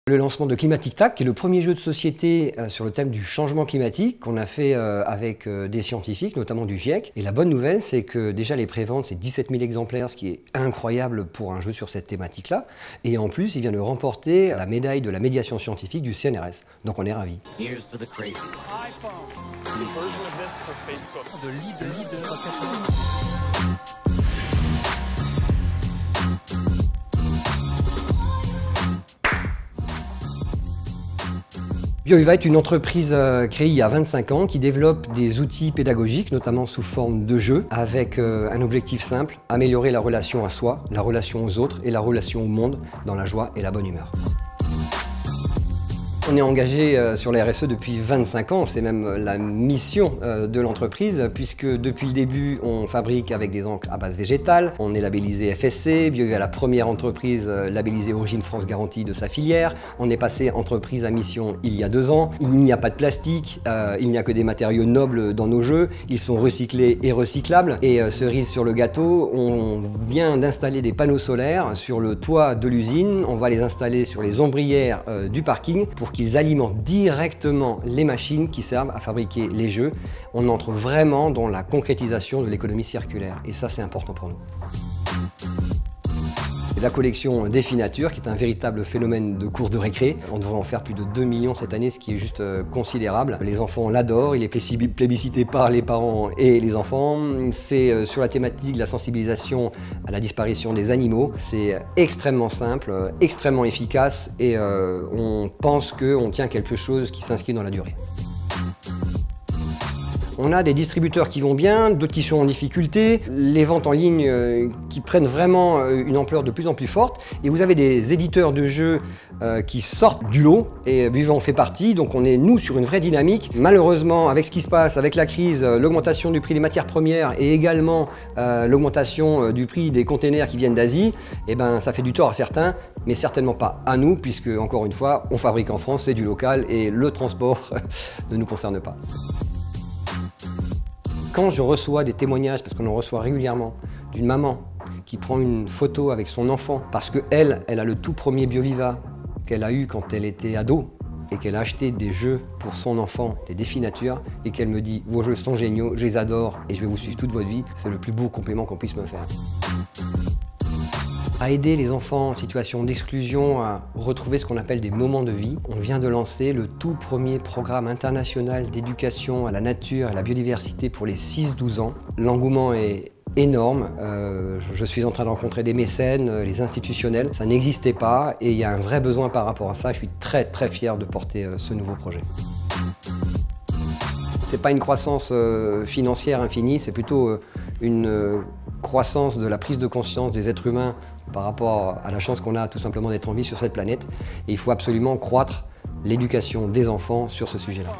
Le lancement de Climatic-Tac, qui est le premier jeu de société sur le thème du changement climatique qu'on a fait avec des scientifiques, notamment du GIEC. Et la bonne nouvelle, c'est que déjà les préventes, c'est 17 000 exemplaires, ce qui est incroyable pour un jeu sur cette thématique-là. Et en plus, il vient de remporter la médaille de la médiation scientifique du CNRS. Donc on est ravis. BioViva est une entreprise créée il y a 25 ans qui développe des outils pédagogiques, notamment sous forme de jeux, avec un objectif simple, améliorer la relation à soi, la relation aux autres et la relation au monde dans la joie et la bonne humeur. On est engagé sur la RSE depuis 25 ans, c'est même la mission de l'entreprise, puisque depuis le début, on fabrique avec des encres à base végétale, on est labellisé FSC, BioViva est la première entreprise labellisée Origine France Garantie de sa filière, on est passé entreprise à mission il y a 2 ans, il n'y a pas de plastique, il n'y a que des matériaux nobles dans nos jeux, ils sont recyclés et recyclables, et cerise sur le gâteau, on vient d'installer des panneaux solaires sur le toit de l'usine, on va les installer sur les ombrières du parking pour qu'ils alimentent directement les machines qui servent à fabriquer les jeux. On entre vraiment dans la concrétisation de l'économie circulaire et ça c'est important pour nous. La collection Définature qui est un véritable phénomène de cours de récré. On devrait en faire plus de 2 millions cette année, ce qui est juste considérable. Les enfants l'adorent, il est plébiscité par les parents et les enfants. C'est sur la thématique de la sensibilisation à la disparition des animaux. C'est extrêmement simple, extrêmement efficace et on pense qu'on tient quelque chose qui s'inscrit dans la durée. On a des distributeurs qui vont bien, d'autres qui sont en difficulté, les ventes en ligne qui prennent vraiment une ampleur de plus en plus forte et vous avez des éditeurs de jeux qui sortent du lot et BioViva en fait partie, donc on est nous sur une vraie dynamique. Malheureusement avec ce qui se passe, avec la crise, l'augmentation du prix des matières premières et également l'augmentation du prix des containers qui viennent d'Asie, eh ben, ça fait du tort à certains, mais certainement pas à nous puisque encore une fois on fabrique en France, c'est du local et le transport ne nous concerne pas. Quand je reçois des témoignages, parce qu'on en reçoit régulièrement, d'une maman qui prend une photo avec son enfant parce qu'elle a le tout premier BioViva qu'elle a eu quand elle était ado et qu'elle a acheté des jeux pour son enfant, des Définature, et qu'elle me dit « Vos jeux sont géniaux, je les adore et je vais vous suivre toute votre vie », c'est le plus beau compliment qu'on puisse me faire. À aider les enfants en situation d'exclusion à retrouver ce qu'on appelle des moments de vie. On vient de lancer le tout premier programme international d'éducation à la nature et à la biodiversité pour les 6-12 ans. L'engouement est énorme, je suis en train de rencontrer des mécènes, les institutionnels, ça n'existait pas et il y a un vrai besoin par rapport à ça. Je suis très fier de porter ce nouveau projet. C'est pas une croissance financière infinie, c'est plutôt une croissance de la prise de conscience des êtres humains par rapport à la chance qu'on a tout simplement d'être en vie sur cette planète. Et il faut absolument croître l'éducation des enfants sur ce sujet-là.